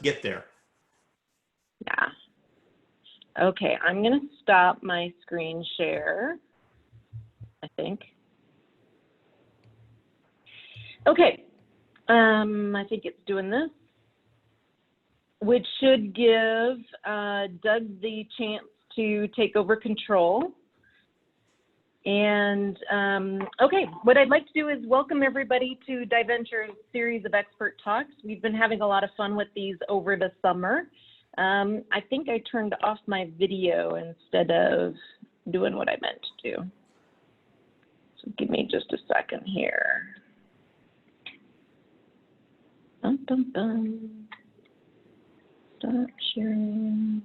get there. Yeah. Okay, I'm going to stop my screen share, I think. Okay, I think it's doing this, which should give Doug the chance to take over control. And okay, what I'd like to do is welcome everybody to Diventures series of expert talks. We've been having a lot of fun with these over the summer. I think I turned off my video instead of doing what I meant to do. So give me just a second here. Dun, dun, dun. Stop sharing.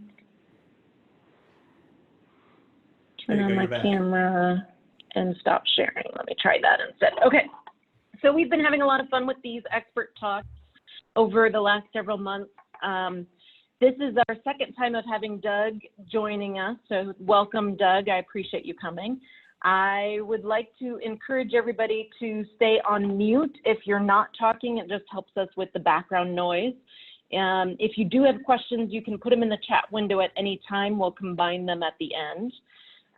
Turn on my camera and stop sharing. Let me try that instead. Okay, so we've been having a lot of fun with these expert talks over the last several months. This is our second time of having Doug joining us, so welcome, Doug. I appreciate you coming. I would like to encourage everybody to stay on mute if you're not talking. It just helps us with the background noise. If you do have questions, you can put them in the chat window at any time. We'll combine them at the end.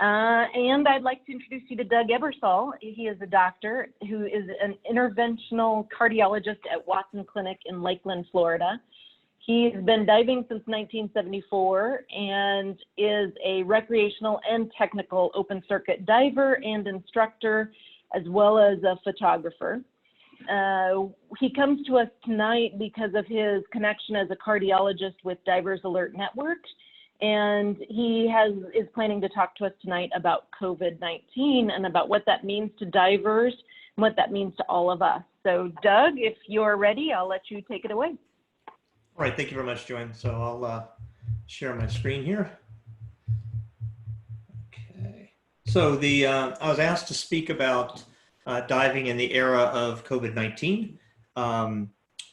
And I'd like to introduce you to Doug Ebersole. He is a doctor who is an interventional cardiologist at Watson Clinic in Lakeland, Florida. He's been diving since 1974 and is a recreational and technical open circuit diver and instructor, as well as a photographer. He comes to us tonight because of his connection as a cardiologist with Divers Alert Network, and he is planning to talk to us tonight about COVID-19 and about what that means to divers and what that means to all of us. So Doug, if you're ready, I'll let you take it away. All right, thank you very much, Joanne. So I'll share my screen here. Okay. So I was asked to speak about diving in the era of COVID-19.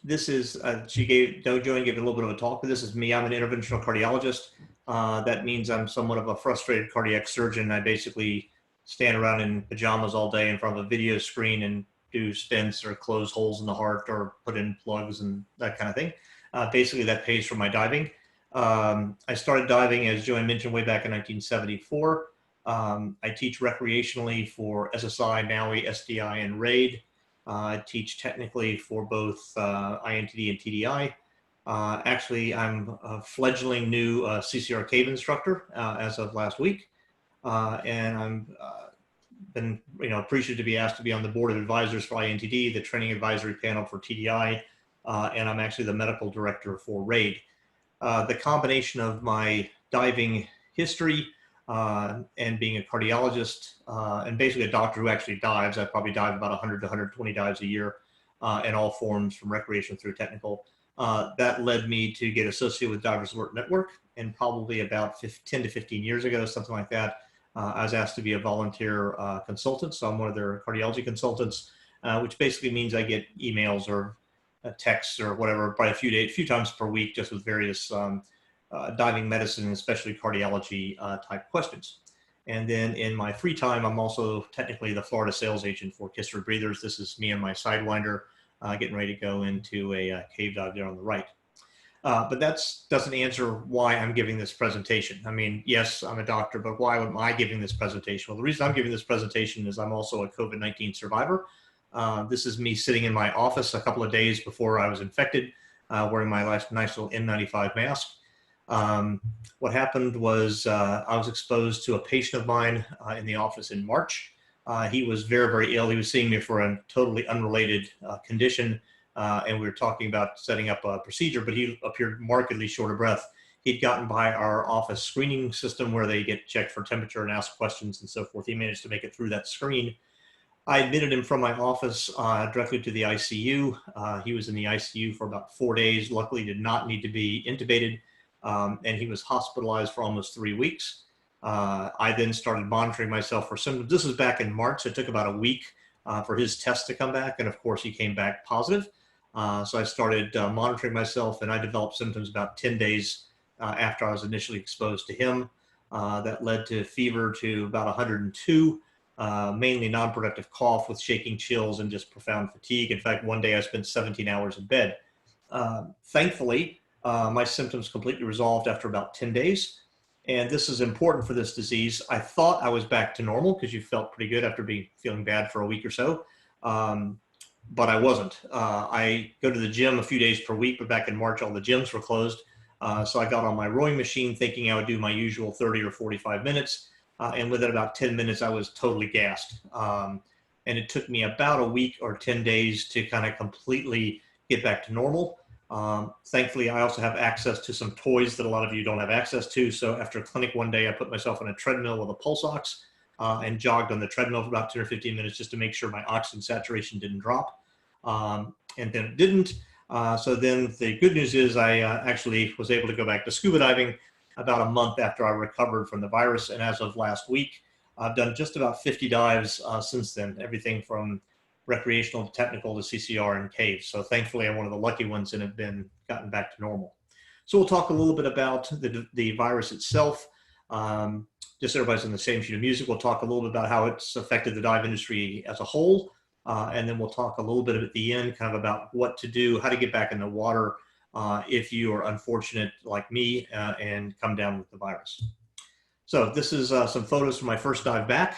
This is, Joanne gave a little bit of a talk, but this is me. I'm an interventional cardiologist. That means I'm somewhat of a frustrated cardiac surgeon. I basically stand around in pajamas all day in front of a video screen and do stents or close holes in the heart or put in plugs and that kind of thing. Basically, that pays for my diving. I started diving, as Joanne mentioned, way back in 1974. I teach recreationally for SSI, MAUI, SDI, and RAID. I teach technically for both INTD and TDI. Actually, I'm a fledgling new CCR cave instructor as of last week. And I'm been appreciated to be asked to be on the board of advisors for INTD, the training advisory panel for TDI, and I'm actually the medical director for RAID. The combination of my diving history and being a cardiologist and basically a doctor who actually dives, I probably dive about 100 to 120 dives a year in all forms from recreation through technical. That led me to get associated with Divers Alert Network, and probably about 10 to 15 years ago, something like that, I was asked to be a volunteer consultant. So I'm one of their cardiology consultants, which basically means I get emails or texts or whatever, probably a few times per week, just with various diving medicine and especially cardiology type questions. And then in my free time, I'm also technically the Florida sales agent for Kisser Breathers. This is me and my Sidewinder getting ready to go into a cave dive there on the right. But that doesn't answer why I'm giving this presentation. I mean, yes, I'm a doctor, but why am I giving this presentation? Well, the reason I'm giving this presentation is I'm also a COVID-19 survivor. This is me sitting in my office a couple of days before I was infected, wearing my nice little N95 mask. What happened was I was exposed to a patient of mine in the office in March. He was very, very ill. He was seeing me for a totally unrelated condition, and we were talking about setting up a procedure, but he appeared markedly short of breath. He'd gotten by our office screening system where they get checked for temperature and asked questions and so forth. He managed to make it through that screen. I admitted him from my office directly to the ICU. He was in the ICU for about 4 days. Luckily, did not need to be intubated, and he was hospitalized for almost 3 weeks. I then started monitoring myself for symptoms. This was back in March. So it took about a week for his test to come back, and of course, he came back positive. So I started monitoring myself, and I developed symptoms about 10 days after I was initially exposed to him. That led to fever to about 102. Mainly non-productive cough with shaking chills and just profound fatigue. In fact, one day I spent 17 hours in bed. Thankfully, My symptoms completely resolved after about 10 days. And this is important for this disease. I thought I was back to normal because you felt pretty good after feeling bad for a week or so. But I wasn't. I go to the gym a few days per week, but back in March, all the gyms were closed. So I got on my rowing machine thinking I would do my usual 30 or 45 minutes. And within about 10 minutes, I was totally gassed. And it took me about a week or 10 days to kind of completely get back to normal. Thankfully, I also have access to some toys that a lot of you don't have access to. So after clinic one day, I put myself on a treadmill with a pulse ox and jogged on the treadmill for about 10 or 15 minutes just to make sure my oxygen saturation didn't drop. And then it didn't. So then the good news is I actually was able to go back to scuba diving about a month after I recovered from the virus. And as of last week, I've done just about 50 dives since then, everything from recreational to technical to CCR and caves. So thankfully, I'm one of the lucky ones and have gotten back to normal. So we'll talk a little bit about the virus itself. Just so everybody's on the same sheet of music, we'll talk a little bit about how it's affected the dive industry as a whole. And then we'll talk a little bit at the end kind of about what to do, how to get back in the water if you are unfortunate like me and come down with the virus. So this is some photos from my first dive back.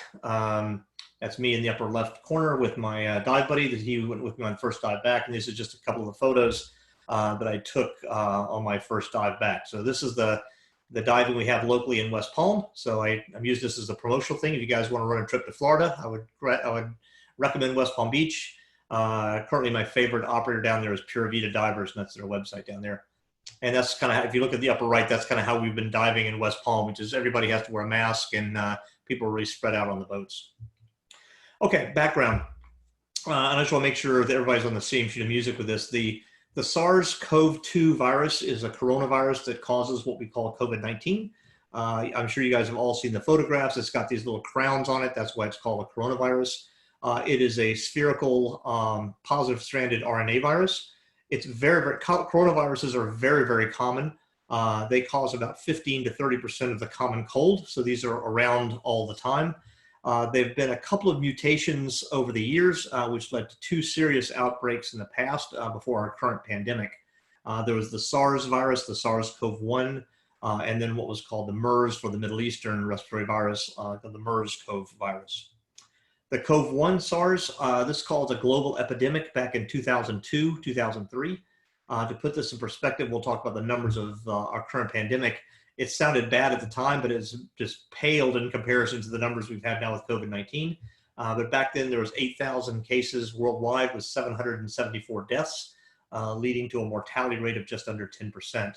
That's me in the upper left corner with my dive buddy that he went with me on first dive back. And these are just a couple of the photos that I took on my first dive back. So this is the diving we have locally in West Palm. So I'm using this as a promotional thing. If you guys want to run a trip to Florida, I would recommend West Palm Beach. Currently my favorite operator down there is Pura Vida Divers, and that's their website down there. And that's kind of, if you look at the upper right, that's kind of how we've been diving in West Palm, which is everybody has to wear a mask and people are really spread out on the boats. Okay, background. And I just want to make sure that everybody's on the same sheet of music with this. The SARS-CoV-2 virus is a coronavirus that causes what we call COVID-19. I'm sure you guys have all seen the photographs. It's got these little crowns on it. That's why it's called a coronavirus. It is a spherical positive stranded RNA virus. It's coronaviruses are very, very common. They cause about 15 to 30% of the common cold. So these are around all the time. There have been a couple of mutations over the years, which led to 2 serious outbreaks in the past before our current pandemic. There was the Sars virus, the SARS-CoV-1, and then what was called the MERS for the Middle Eastern respiratory virus, the MERS-CoV virus. The CoV-1 SARS, this caused a global epidemic back in 2002, 2003. To put this in perspective, we'll talk about the numbers of our current pandemic. It sounded bad at the time, but it's just paled in comparison to the numbers we've had now with COVID-19. But back then there was 8,000 cases worldwide with 774 deaths, leading to a mortality rate of just under 10%.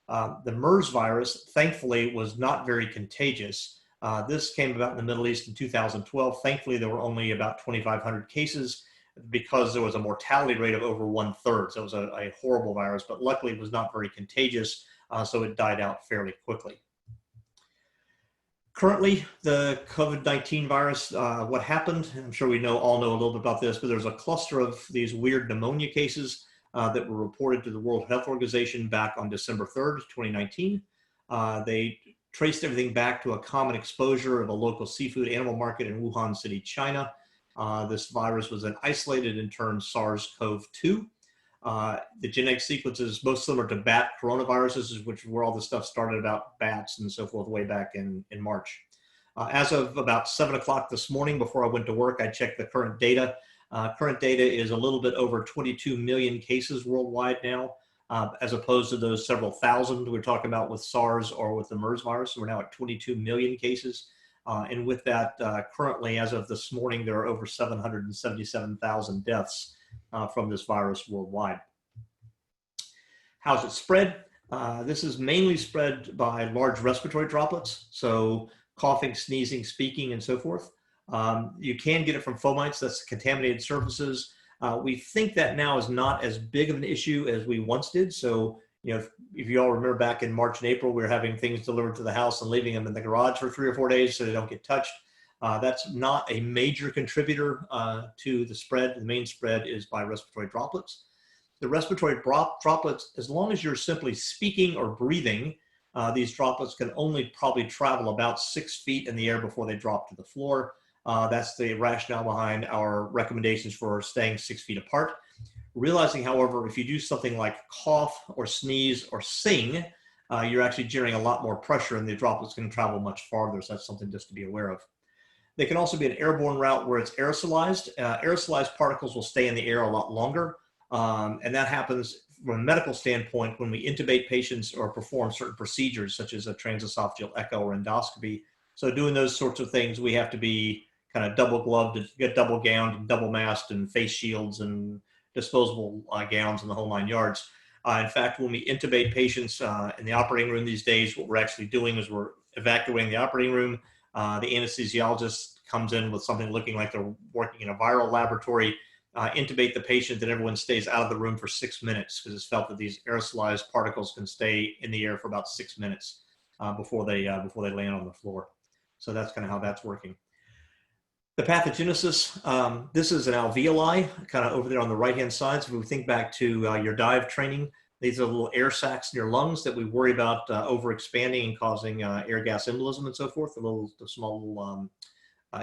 The MERS virus, thankfully, was not very contagious. This came about in the Middle East in 2012. Thankfully, there were only about 2,500 cases because there was a mortality rate of over 1/3. So it was a horrible virus, but luckily it was not very contagious. So it died out fairly quickly. Currently, the COVID-19 virus, what happened, I'm sure we all know a little bit about this, but there's a cluster of these weird pneumonia cases that were reported to the World Health Organization back on December 3rd, 2019. They traced everything back to a common exposure of a local seafood animal market in Wuhan City, China. This virus was then isolated and turned SARS-CoV-2. The genetic sequence is most similar to bat coronaviruses, which is where all this stuff started about bats and so forth way back in March. As of about 7 o'clock this morning, before I went to work, I checked the current data. Current data is a little bit over 22 million cases worldwide now, as opposed to those several thousand we're talking about with SARS or with the MERS virus. So we're now at 22 million cases. And with that, currently, as of this morning, there are over 777,000 deaths from this virus worldwide. How's it spread? This is mainly spread by large respiratory droplets, so coughing, sneezing, speaking, and so forth. You can get it from fomites, that's contaminated surfaces. We think that now is not as big of an issue as we once did. So, if you all remember back in March and April, we were having things delivered to the house and leaving them in the garage for 3 or 4 days so they don't get touched. That's not a major contributor to the spread. The main spread is by respiratory droplets. The respiratory droplets, as long as you're simply speaking or breathing, these droplets can only probably travel about 6 feet in the air before they drop to the floor. That's the rationale behind our recommendations for staying 6 feet apart. Realizing, however, if you do something like cough or sneeze or sing, you're actually generating a lot more pressure and the droplets can travel much farther. So that's something just to be aware of. They can also be an airborne route where it's aerosolized. Aerosolized particles will stay in the air a lot longer. And that happens from a medical standpoint when we intubate patients or perform certain procedures such as a transesophageal echo or endoscopy. So doing those sorts of things, we have to be kind of double gloved, get double gowned and double masked and face shields and disposable gowns and the whole 9 yards. In fact, when we intubate patients in the operating room these days, what we're actually doing is we're evacuating the operating room. The anesthesiologist comes in with something looking like they're working in a viral laboratory, intubate the patient, and everyone stays out of the room for 6 minutes because it's felt that these aerosolized particles can stay in the air for about 6 minutes before they land on the floor. So that's kind of how that's working. The pathogenesis, this is an alveoli, kind of over there on the right-hand side. So if we think back to your dive training, these are little air sacs in your lungs that we worry about overexpanding and causing air gas embolism and so forth, the small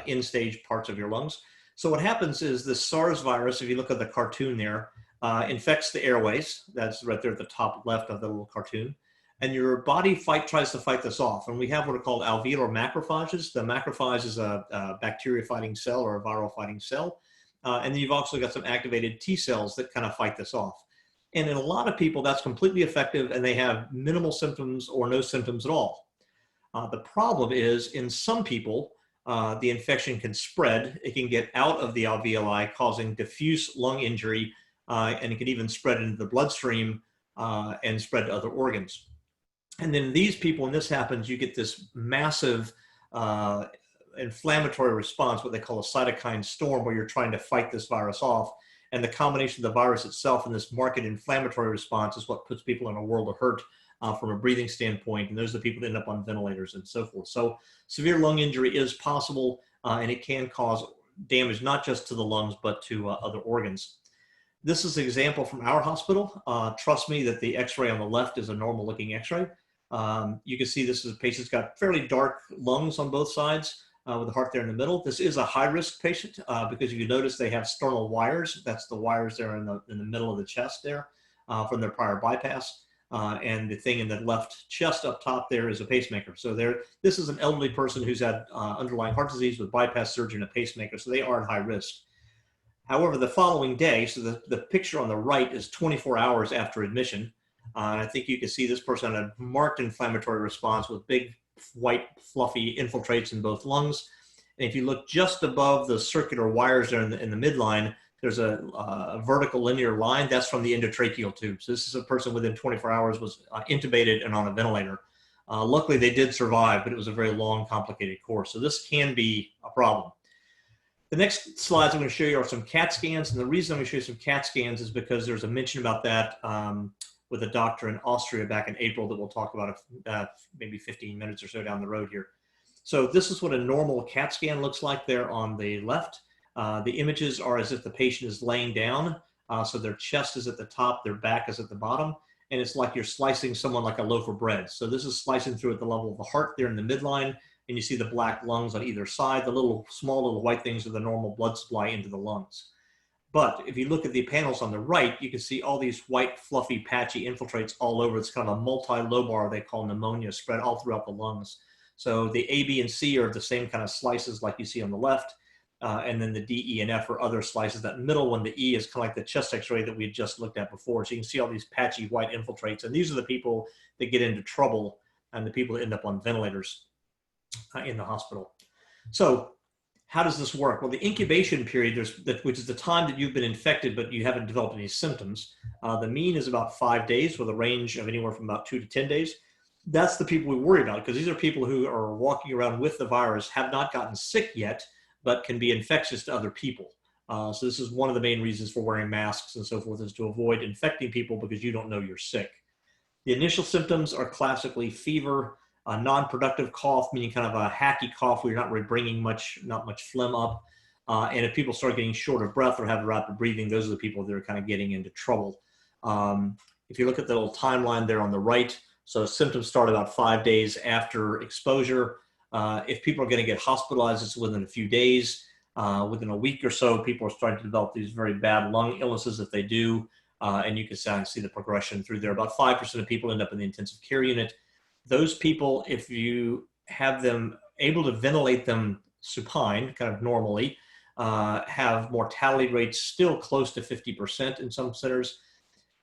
end stage parts of your lungs. So what happens is the Sars virus, if you look at the cartoon there, infects the airways. That's right there at the top left of the little cartoon. And your body tries to fight this off. And we have what are called alveolar macrophages. The macrophage is a bacteria-fighting cell or a viral-fighting cell. And then you've also got some activated T cells that kind of fight this off. And in a lot of people, that's completely effective, and they have minimal symptoms or no symptoms at all. The problem is, in some people, the infection can spread. It can get out of the alveoli, causing diffuse lung injury, and it can even spread into the bloodstream and spread to other organs. And then these people, when this happens, you get this massive inflammatory response, what they call a cytokine storm, where you're trying to fight this virus off. And the combination of the virus itself and this marked inflammatory response is what puts people in a world of hurt from a breathing standpoint. And those are the people that end up on ventilators and so forth. So severe lung injury is possible, and it can cause damage not just to the lungs, but to other organs. This is an example from our hospital. Trust me that the x-ray on the left is a normal looking x-ray. You can see this is a patient's got fairly dark lungs on both sides with the heart there in the middle. This is a high-risk patient because if you notice they have sternal wires. That's the wires there in the middle of the chest there from their prior bypass. And the thing in the left chest up top there is a pacemaker. So this is an elderly person who's had underlying heart disease with bypass surgery and a pacemaker. So they are at high risk. However, the following day, so the picture on the right is 24 hours after admission. I think you can see this person had a marked inflammatory response with big white fluffy infiltrates in both lungs. And if you look just above the circular wires there in the midline, there's a vertical linear line. That's from the endotracheal tube. So this is a person within 24 hours was intubated and on a ventilator. Luckily, they did survive, but it was a very long, complicated course. So this can be a problem. The next slides I'm going to show you are some CAT scans. And the reason I'm going to show you some CAT scans is because there's a mention about that with a doctor in Austria back in April that we'll talk about maybe 15 minutes or so down the road here. So this is what a normal CAT scan looks like there on the left. The images are as if the patient is laying down. So their chest is at the top, their back is at the bottom. And it's like you're slicing someone like a loaf of bread. So this is slicing through at the level of the heart there in the midline. And you see the black lungs on either side. The small little white things are the normal blood supply into the lungs. But if you look at the panels on the right, you can see all these white, fluffy, patchy infiltrates all over. It's kind of a multi-lobar they call pneumonia spread all throughout the lungs. So the A, B, and C are the same kind of slices like you see on the left. And then the D, E, and F are other slices. That middle one, the E, is kind of like the chest x-ray that we had just looked at before. So you can see all these patchy white infiltrates. And these are the people that get into trouble and the people that end up on ventilators in the hospital. So how does this work? Well, the incubation period, which is the time that you've been infected, but you haven't developed any symptoms. The mean is about 5 days with a range of anywhere from about 2 to 10 days. That's the people we worry about because these are people who are walking around with the virus, have not gotten sick yet, but can be infectious to other people. So this is one of the main reasons for wearing masks and so forth, is to avoid infecting people because you don't know you're sick. The initial symptoms are classically fever, a non-productive cough, meaning kind of a hacky cough where you're not really bringing not much phlegm up. And if people start getting short of breath or have rapid breathing, those are the people that are kind of getting into trouble. If you look at the little timeline there on the right, so symptoms start about 5 days after exposure. If people are going to get hospitalized, it's within a few days. Within a week or so, people are starting to develop these very bad lung illnesses if they do. And you can see the progression through there. About 5% of people end up in the intensive care unit. Those people, if you have them able to ventilate them supine, kind of normally, have mortality rates still close to 50% in some centers.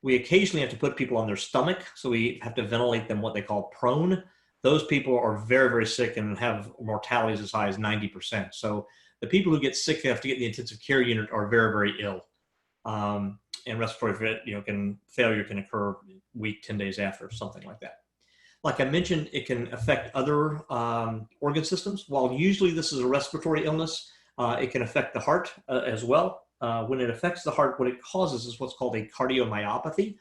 We occasionally have to put people on their stomach, so we have to ventilate them what they call prone. Those people are very, very sick and have mortalities as high as 90%. So the people who get sick enough to get in the intensive care unit are very, very ill. And respiratory failure can occur a week, 10 days after, something like that. Like I mentioned, it can affect other organ systems. While usually this is a respiratory illness, it can affect the heart as well. When it affects the heart, what it causes is what's called a cardiomyopathy.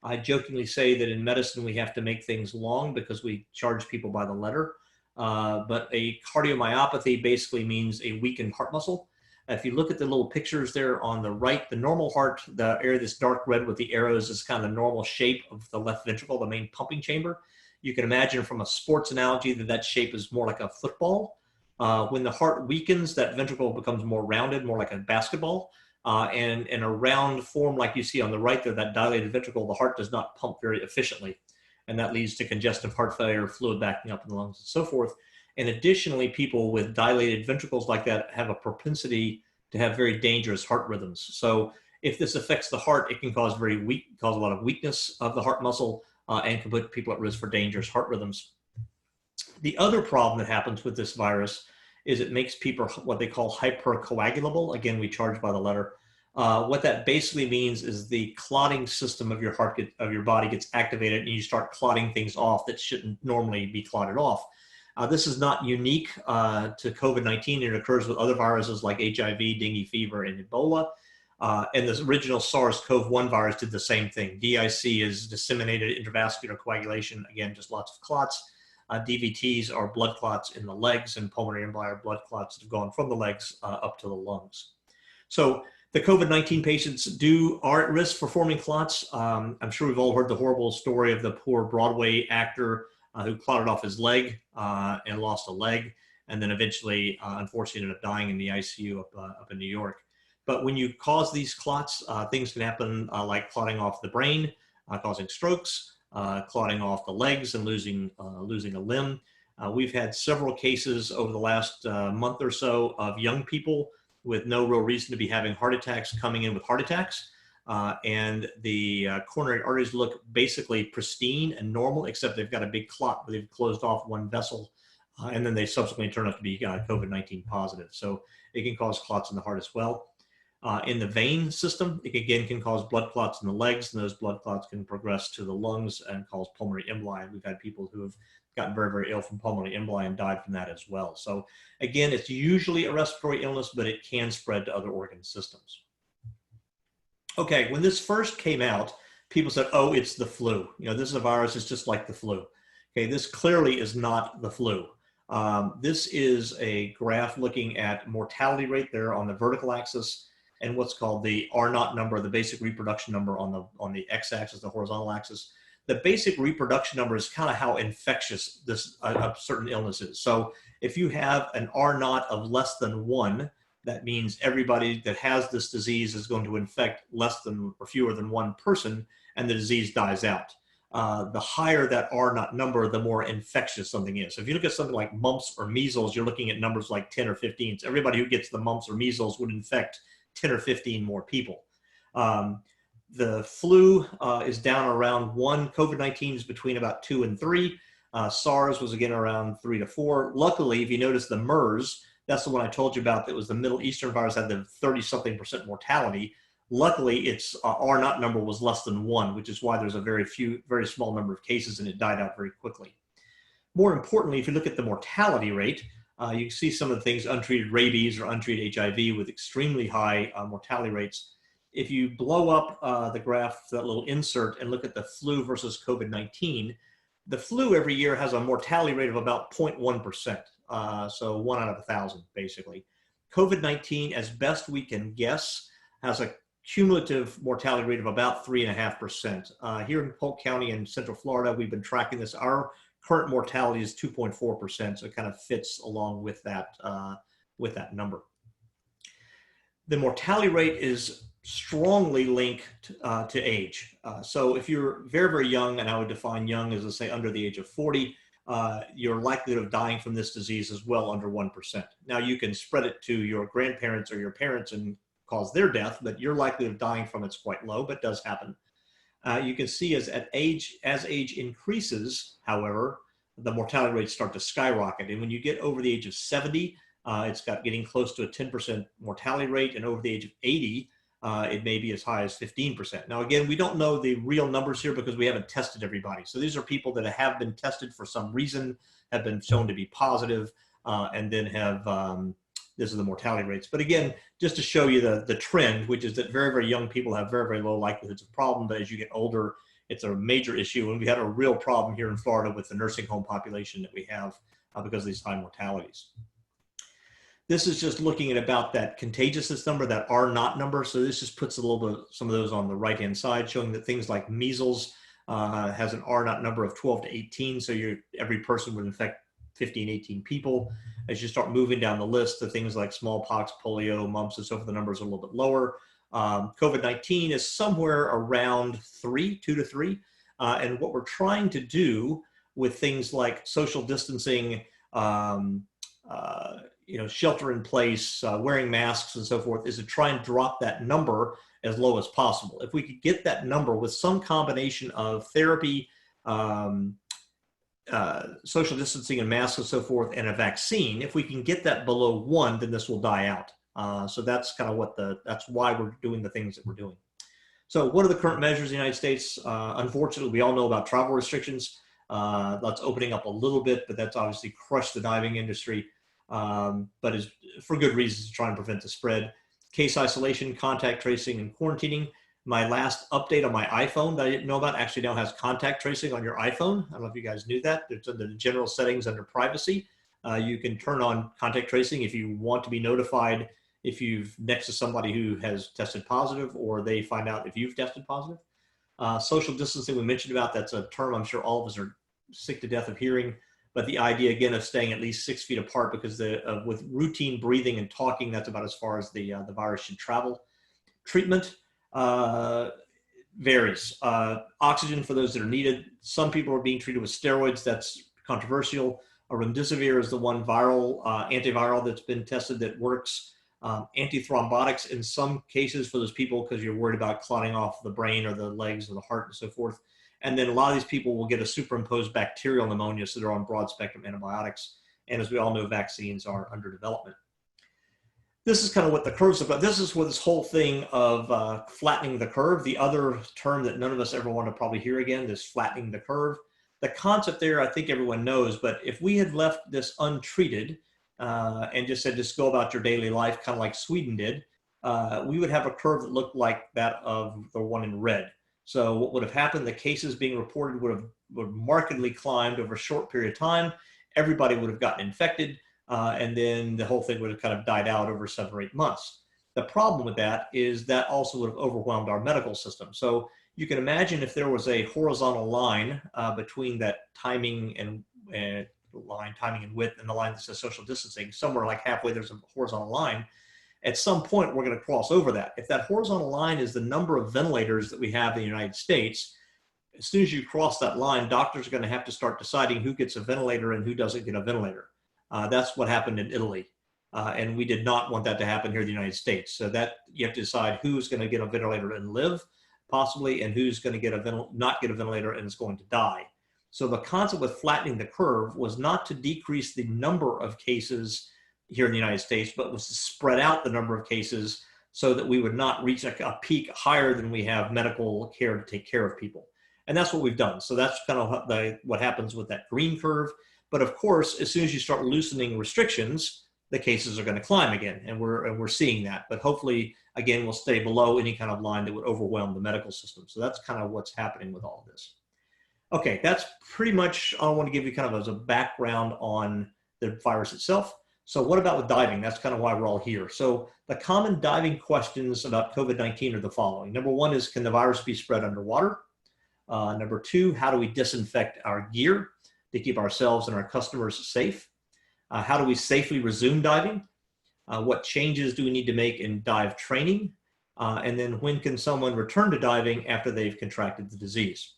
I jokingly say that in medicine, we have to make things long because we charge people by the letter. But a cardiomyopathy basically means a weakened heart muscle. If you look at the little pictures there on the right, the normal heart, the area that's dark red with the arrows is kind of the normal shape of the left ventricle, the main pumping chamber. You can imagine from a sports analogy that shape is more like a football. When the heart weakens, that ventricle becomes more rounded, more like a basketball. And in a round form like you see on the right there, that dilated ventricle, the heart does not pump very efficiently. And that leads to congestive heart failure, fluid backing up in the lungs, and so forth. And additionally, people with dilated ventricles like that have a propensity to have very dangerous heart rhythms. So if this affects the heart, it can cause a lot of weakness of the heart muscle and can put people at risk for dangerous heart rhythms. The other problem that happens with this virus is it makes people what they call hypercoagulable. Again, we charge by the letter. What that basically means is the clotting system of your heart, of your body gets activated and you start clotting things off that shouldn't normally be clotted off. This is not unique to COVID-19. It occurs with other viruses like HIV, dengue fever, and Ebola. And the original SARS-CoV-1 virus did the same thing. DIC is disseminated intravascular coagulation. Again, just lots of clots. DVTs are blood clots in the legs, and pulmonary emboli are blood clots that have gone from the legs up to the lungs. So the COVID-19 patients are at risk for forming clots. I'm sure we've all heard the horrible story of the poor Broadway actor who clotted off his leg and lost a leg, and then eventually, unfortunately, ended up dying in the ICU up in New York. But when you cause these clots, things can happen like clotting off the brain, causing strokes, clotting off the legs and losing a limb. We've had several cases over the last month or so of young people with no real reason to be having heart attacks coming in with heart attacks. And the coronary arteries look basically pristine and normal, except they've got a big clot where they've closed off one vessel, and then they subsequently turn out to be COVID-19 positive. So it can cause clots in the heart as well. In the vein system, it again can cause blood clots in the legs, and those blood clots can progress to the lungs and cause pulmonary emboli. We've had people who have gotten very, very ill from pulmonary emboli and died from that as well. So again, it's usually a respiratory illness, but it can spread to other organ systems. Okay, when this first came out, people said, oh, it's the flu. This is a virus, it's just like the flu. Okay, this clearly is not the flu. This is a graph looking at mortality rate there on the vertical axis and what's called the R0 number, the basic reproduction number on the x-axis, the horizontal axis. The basic reproduction number is kind of how infectious this certain illness is. So if you have an R0 of less than 1, that means everybody that has this disease is going to infect less than or fewer than one person, and the disease dies out. The higher that R0 number, the more infectious something is. So if you look at something like mumps or measles, you're looking at numbers like 10 or 15. So everybody who gets the mumps or measles would infect 10 or 15 more people. The flu is down around 1. COVID-19 is between about 2 and 3. SARS was again around 3 to 4. Luckily, if you notice the MERS, that's the one I told you about that was the Middle Eastern virus, had the 30-something% mortality. Luckily, its R0 number was less than 1, which is why there's a very small number of cases, and it died out very quickly. More importantly, if you look at the mortality rate, you can see some of the things, untreated rabies or untreated HIV with extremely high mortality rates. If you blow up the graph, that little insert, and look at the flu versus COVID-19, the flu every year has a mortality rate of about 0.1%. So 1 out of 1,000, basically. COVID-19, as best we can guess, has a cumulative mortality rate of about 3.5%. Here in Polk County in Central Florida, we've been tracking this. Our current mortality is 2.4%, so it kind of fits along with that number. The mortality rate is strongly linked to age. So if you're very, very young, and I would define young as, let's say, under the age of 40, your likelihood of dying from this disease is well under 1%. Now, you can spread it to your grandparents or your parents and cause their death, but your likelihood of dying from it's quite low, but does happen. You can see as age increases, however, the mortality rates start to skyrocket. And when you get over the age of 70, it's getting close to a 10% mortality rate, and over the age of 80, it may be as high as 15%. Now, again, we don't know the real numbers here because we haven't tested everybody. So these are people that have been tested for some reason, have been shown to be positive, and then have, this is the mortality rates. But again, just to show you the trend, which is that very, very young people have very, very low likelihoods of problem, but as you get older, it's a major issue. And we had a real problem here in Florida with the nursing home population that we have because of these high mortalities. This is just looking at about that contagiousness number, that R naught number. So this just puts a little bit, some of those on the right-hand side, showing that things like measles has an R naught number of 12 to 18. So every person would infect 15, 18 people. As you start moving down the list, the things like smallpox, polio, mumps, and so forth, the numbers are a little bit lower. COVID-19 is somewhere around 2 to 3. And what we're trying to do with things like social distancing, shelter in place, wearing masks and so forth, is to try and drop that number as low as possible. If we could get that number with some combination of therapy, social distancing and masks and so forth, and a vaccine, if we can get that below 1, then this will die out. So that's kind of that's why we're doing the things that we're doing. So what are the current measures in the United States? Unfortunately, we all know about travel restrictions. That's opening up a little bit, but that's obviously crushed the diving industry. But is for good reasons to try and prevent the spread. Case isolation, contact tracing, and quarantining. My last update on my iPhone that I didn't know about actually now has contact tracing on your iPhone. I don't know if you guys knew that. It's under the general settings under privacy. You can turn on contact tracing if you want to be notified if you've next to somebody who has tested positive, or they find out if you've tested positive. Social distancing we mentioned about, that's a term I'm sure all of us are sick to death of hearing. But the idea, again, of staying at least 6 feet apart, because with routine breathing and talking, that's about as far as the virus should travel. Treatment varies. Oxygen for those that are needed. Some people are being treated with steroids. That's controversial. Remdesivir is the one antiviral that's been tested that works. Antithrombotics in some cases for those people because you're worried about clotting off the brain or the legs or the heart and so forth. And then a lot of these people will get a superimposed bacterial pneumonia, so they're on broad spectrum antibiotics. And as we all know, vaccines are under development. This is kind of what the curves are about. This is what this whole thing of flattening the curve, the other term that none of us ever want to probably hear again, this flattening the curve. The concept there, I think everyone knows, but if we had left this untreated and just said, just go about your daily life, kind of like Sweden did, we would have a curve that looked like that of the one in red. So what would have happened, the cases being reported would have markedly climbed over a short period of time. Everybody would have gotten infected, and then the whole thing would have kind of died out over 7 or 8 months. The problem with that is that also would have overwhelmed our medical system. So you can imagine if there was a horizontal line between that timing and width and the line that says social distancing, somewhere like halfway there's a horizontal line. At some point, we're going to cross over that. If that horizontal line is the number of ventilators that we have in the United States, as soon as you cross that line, doctors are going to have to start deciding who gets a ventilator and who doesn't get a ventilator. That's what happened in Italy. And we did not want that to happen here in the United States. So that you have to decide who's going to get a ventilator and live, possibly, and who's going to get not get a ventilator and is going to die. So the concept with flattening the curve was not to decrease the number of cases here in the United States, but was to spread out the number of cases so that we would not reach a peak higher than we have medical care to take care of people. And that's what we've done. So that's kind of what happens with that green curve. But of course, as soon as you start loosening restrictions, the cases are going to climb again. And we're seeing that. But hopefully, again, we'll stay below any kind of line that would overwhelm the medical system. So that's kind of what's happening with all of this. Okay, that's pretty much all I want to give you kind of as a background on the virus itself. So what about with diving? That's kind of why we're all here. So the common diving questions about COVID-19 are the following. Number one is, can the virus be spread underwater? Number two, how do we disinfect our gear to keep ourselves and our customers safe? How do we safely resume diving? What changes do we need to make in dive training? And then when can someone return to diving after they've contracted the disease?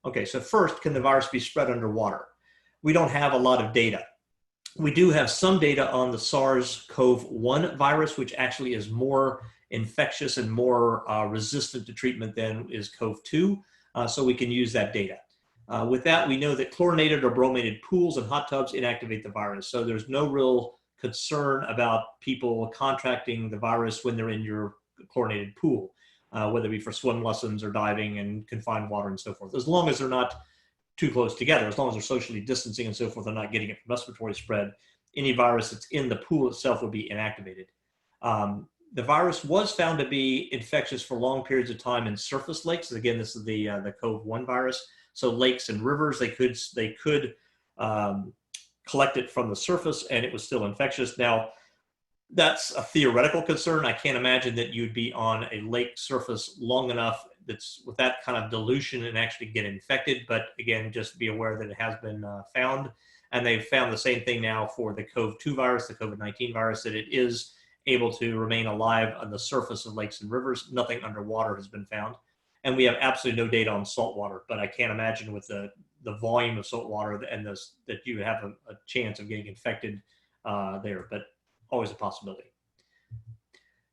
Okay, so first, can the virus be spread underwater? We don't have a lot of data. We do have some data on the SARS-CoV-1 virus, which actually is more infectious and more resistant to treatment than is CoV-2, so we can use that data. With that, we know that chlorinated or brominated pools and hot tubs inactivate the virus, so there's no real concern about people contracting the virus when they're in your chlorinated pool, whether it be for swim lessons or diving in confined water and so forth, as long as they're not too close together, as long as they're socially distancing and so forth, they're not getting it from respiratory spread. Any virus that's in the pool itself will be inactivated. The virus was found to be infectious for long periods of time in surface lakes. Again, this is the CoV-1 virus. So lakes and rivers, they could collect it from the surface and it was still infectious. Now, that's a theoretical concern. I can't imagine that you'd be on a lake surface long enough that's with that kind of dilution and actually get infected. But again, just be aware that it has been found. And they've found the same thing now for the CoV-2 virus, the COVID-19 virus, that it is able to remain alive on the surface of lakes and rivers. Nothing underwater has been found. And we have absolutely no data on saltwater, but I can't imagine with the volume of saltwater and that you have a chance of getting infected there, but always a possibility.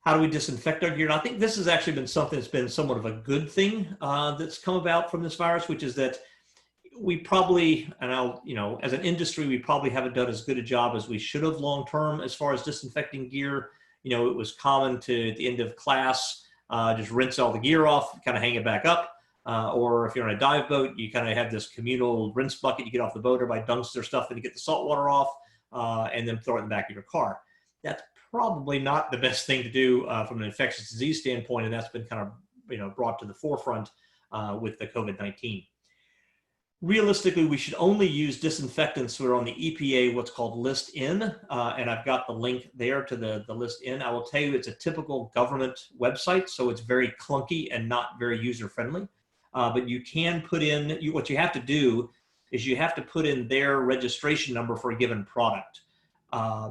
How do we disinfect our gear? And I think this has actually been something that's been somewhat of a good thing that's come about from this virus, which is that we probably, as an industry, we probably haven't done as good a job as we should have long-term as far as disinfecting gear. It was common to, at the end of class, just rinse all the gear off, kind of hang it back up. Or if you're on a dive boat, you kind of have this communal rinse bucket. You get off the boat, everybody dunks their stuff and you get the salt water off and then throw it in the back of your car. That's probably not the best thing to do from an infectious disease standpoint, and that's been kind of brought to the forefront with the COVID-19. Realistically, we should only use disinfectants that are on the EPA, what's called List N, and I've got the link there to the List N. I will tell you it's a typical government website, so it's very clunky and not very user-friendly. But you can put in, what you have to do is you have to put in their registration number for a given product.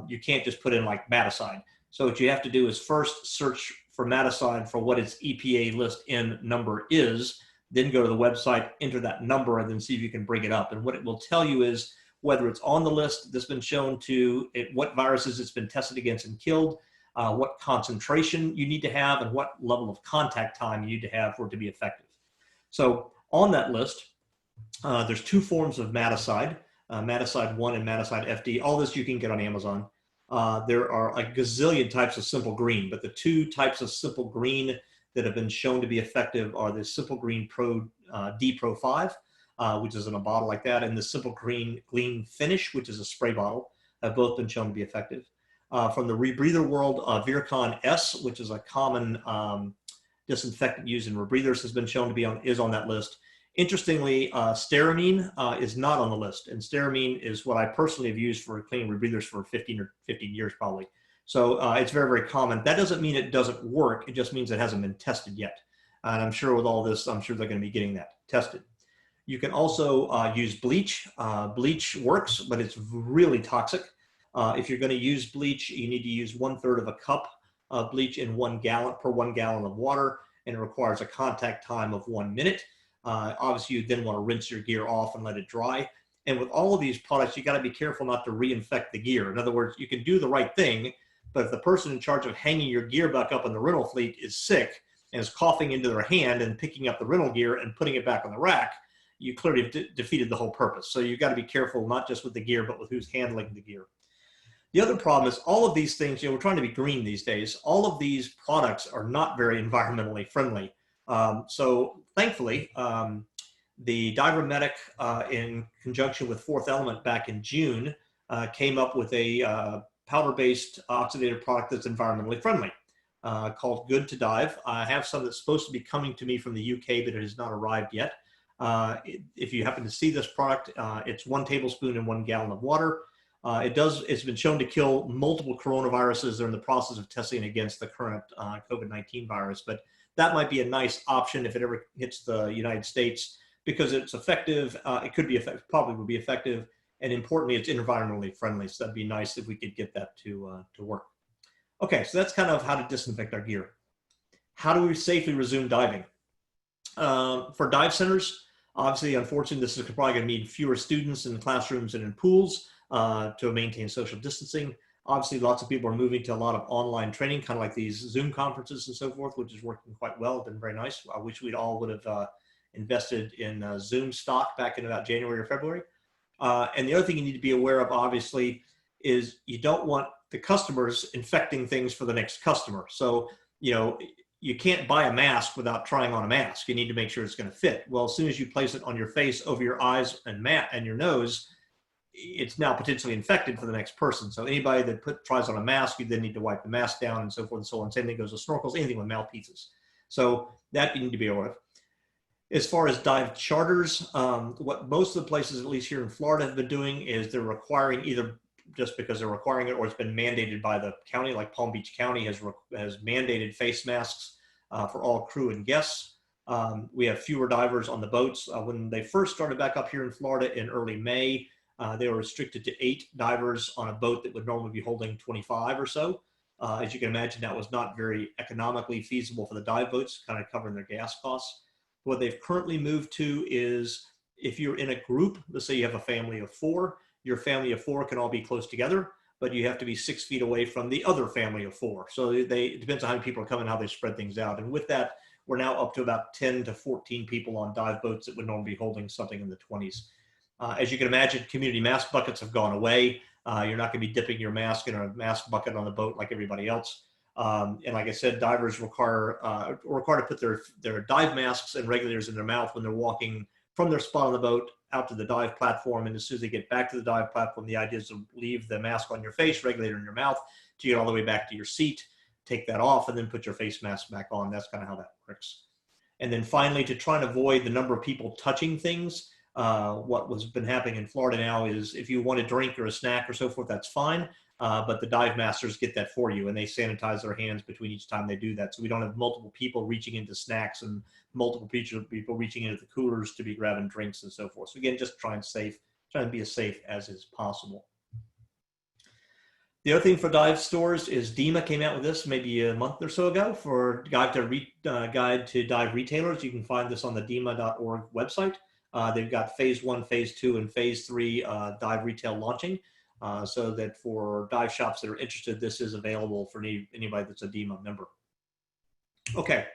You can't just put in like Maticide. So what you have to do is first search for Maticide for what its EPA List N number is, then go to the website, enter that number, and then see if you can bring it up. And what it will tell you is whether it's on the list that's been shown to, what viruses it's been tested against and killed, what concentration you need to have, and what level of contact time you need to have for it to be effective. So on that list, there's two forms of Maticide, Maticide 1 and Maticide FD. All this you can get on Amazon. There are a gazillion types of Simple Green, but the two types of Simple Green that have been shown to be effective are the Simple Green Pro D Pro 5, which is in a bottle like that, and the Simple Green Finish, which is a spray bottle, have both been shown to be effective. From the rebreather world, Virkon S, which is a common disinfectant used in rebreathers, has been shown to be on that list. Interestingly, Stearamine is not on the list, and Stearamine is what I personally have used for cleaning rebreathers for 15 years probably. So it's very, very common. That doesn't mean it doesn't work. It just means it hasn't been tested yet. And I'm sure with all this, I'm sure they're going to be getting that tested. You can also use bleach. Bleach works, but it's really toxic. If you're going to use bleach, you need to use 1/3 of a cup of bleach in 1 gallon per 1 gallon of water, and it requires a contact time of 1 minute. Obviously, you then want to rinse your gear off and let it dry. And with all of these products, you got to be careful not to reinfect the gear. In other words, you can do the right thing, but if the person in charge of hanging your gear back up in the rental fleet is sick and is coughing into their hand and picking up the rental gear and putting it back on the rack, you clearly defeated the whole purpose. So you've got to be careful, not just with the gear, but with who's handling the gear. The other problem is all of these things, we're trying to be green these days. All of these products are not very environmentally friendly. So thankfully, the Diver-Medic, in conjunction with Fourth Element back in June, came up with a powder-based oxidative product that's environmentally friendly, called Good to Dive. I have some that's supposed to be coming to me from the UK, but it has not arrived yet. If you happen to see this product, it's 1 tablespoon in 1 gallon of water. It's been shown to kill multiple coronaviruses. They're in the process of testing against the current COVID-19 virus, but that might be a nice option if it ever hits the United States, because it's effective. It could be effective, probably would be effective, and importantly, it's environmentally friendly. So that'd be nice if we could get that to work. Okay, so that's kind of how to disinfect our gear. How do we safely resume diving? For dive centers, obviously, unfortunately, this is probably going to mean fewer students in classrooms and in pools to maintain social distancing. Obviously, lots of people are moving to a lot of online training, kind of like these Zoom conferences and so forth, which is working quite well. Been very nice. I wish we'd all would have invested in Zoom stock back in about January or February. And the other thing you need to be aware of, obviously, is you don't want the customers infecting things for the next customer. So, you can't buy a mask without trying on a mask. You need to make sure it's going to fit. Well, as soon as you place it on your face, over your eyes and your nose, it's now potentially infected for the next person. So anybody that tries on a mask, you then need to wipe the mask down and so forth and so on. Same thing goes with snorkels, anything with mouthpieces. So that you need to be aware of. As far as dive charters, what most of the places, at least here in Florida, have been doing is they're requiring, either just because they're requiring it or it's been mandated by the county, like Palm Beach County has mandated face masks for all crew and guests. We have fewer divers on the boats. When they first started back up here in Florida in early May, they were restricted to 8 divers on a boat that would normally be holding 25 or so. As you can imagine, that was not very economically feasible for the dive boats, kind of covering their gas costs. What they've currently moved to is if you're in a group, let's say you have a family of 4, your family of 4 can all be close together, but you have to be 6 feet away from the other family of 4. So it depends on how many people are coming, how they spread things out. And with that, we're now up to about 10 to 14 people on dive boats that would normally be holding something in the 20s. As you can imagine, community mask buckets have gone away. You're not going to be dipping your mask in a mask bucket on the boat like everybody else. And like I said, divers required to put their dive masks and regulators in their mouth when they're walking from their spot on the boat out to the dive platform. And as soon as they get back to the dive platform, the idea is to leave the mask on your face, regulator in your mouth, to get all the way back to your seat, take that off, and then put your face mask back on. That's kind of how that works. And then finally, to try and avoid the number of people touching things, what has been happening in Florida now is if you want a drink or a snack or so forth, that's fine. But the dive masters get that for you, and they sanitize their hands between each time they do that. So we don't have multiple people reaching into snacks and multiple people reaching into the coolers to be grabbing drinks and so forth. So again, just try and be as safe as is possible. The other thing for dive stores is DEMA came out with this maybe a month or so ago for guide to dive retailers. You can find this on the DEMA.org website. They've got phase 1, phase 2, and phase 3 dive retail launching. So that for dive shops that are interested, this is available for anybody that's a DEMA member. Okay,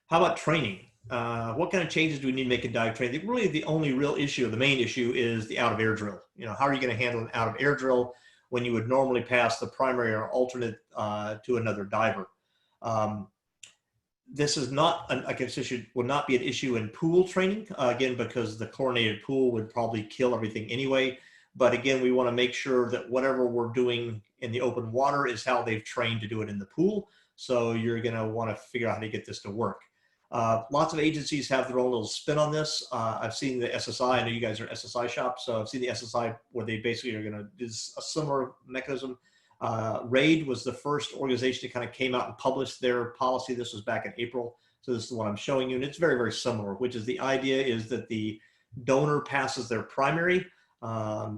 how about training? What kind of changes do we need to make in dive training? Really, the only real issue, the main issue, is the out-of-air drill. How are you going to handle an out-of-air drill when you would normally pass the primary or alternate to another diver? This is not, I guess, would not be an issue in pool training, again, because the chlorinated pool would probably kill everything anyway. But again, we want to make sure that whatever we're doing in the open water is how they've trained to do it in the pool. So you're going to want to figure out how to get this to work. Lots of agencies have their own little spin on this. I've seen the SSI. I know you guys are SSI shops, so I've seen the SSI where they basically are going to do a similar mechanism. RAID was the first organization that kind of came out and published their policy. This was back in April. So this is the one I'm showing you, and it's very, very similar, which is the idea is that the donor passes their primary,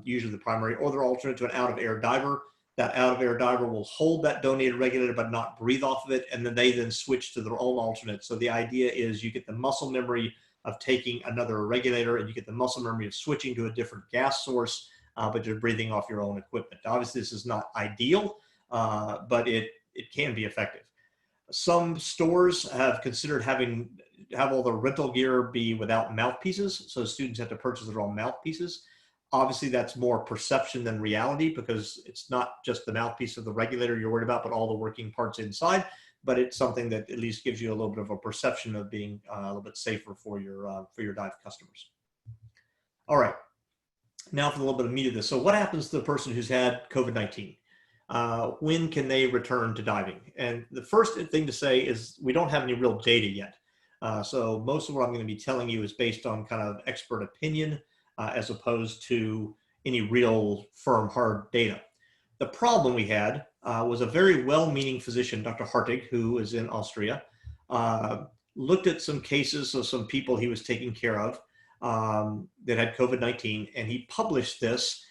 usually the primary or their alternate, to an out-of-air diver. That out-of-air diver will hold that donated regulator but not breathe off of it, and then they switch to their own alternate. So the idea is you get the muscle memory of taking another regulator, and you get the muscle memory of switching to a different gas source, but you're breathing off your own equipment. Obviously, this is not ideal, but it can be effective. Some stores have considered have all the rental gear be without mouthpieces, so students have to purchase their own mouthpieces. Obviously, that's more perception than reality because it's not just the mouthpiece of the regulator you're worried about, but all the working parts inside. But it's something that at least gives you a little bit of a perception of being a little bit safer for your dive customers. All right, now for a little bit of meat of this. So what happens to the person who's had COVID-19? When can they return to diving? And the first thing to say is we don't have any real data yet. So most of what I'm going to be telling you is based on kind of expert opinion, as opposed to any real firm, hard data. The problem we had was a very well-meaning physician, Dr. Hartig, who is in Austria, looked at some cases of some people he was taking care of that had COVID-19, and he published this